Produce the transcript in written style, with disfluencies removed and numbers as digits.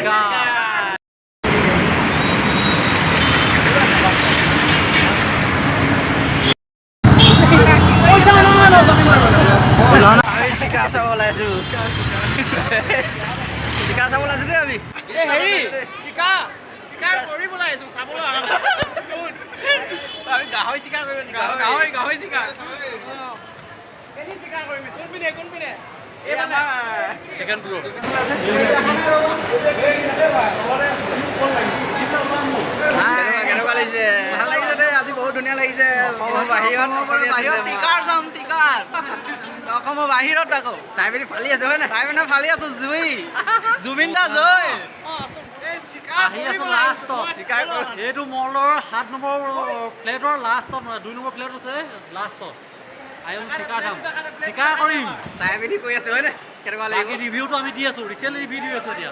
চিকাৰ চাব ওলাইছো চিকাৰ চাব ওলাইছো দেই আমি চিকাৰ কৰিব ওলাইছো চাবলৈ আমি গাহৰি চিকাৰ কৰিব গাহৰি চিকাৰ চিকাৰ কৰিম কোনপিনে এই আমাৰ সেকেন্ড ফ্লোৰ কেনেকুৱা লাগিছে ভাল লাগিছে দেই আজি বহুত ধুনীয়া লাগিছে বাহিৰত চিকাৰ চাম চিকাৰ অসমৰ বাহিৰত আকৌ চাই মেলি ফালি আছে হয় নাই চাই মেলি ফালি আছো জুবিন দা জয় এইটো মলৰ 7 নম্বৰ প্লেটৰ লাষ্টত 2 নম্বৰ প্লেট আছে লাষ্টত চিকাৰ কৰিম চাই মেলি কৈ আছে হয় নাই কেনেকুৱা লাগিব ৰিভিউটো আমি দি আছো ৰিচেণ্ট ৰিভিউ দি আছো এতিয়া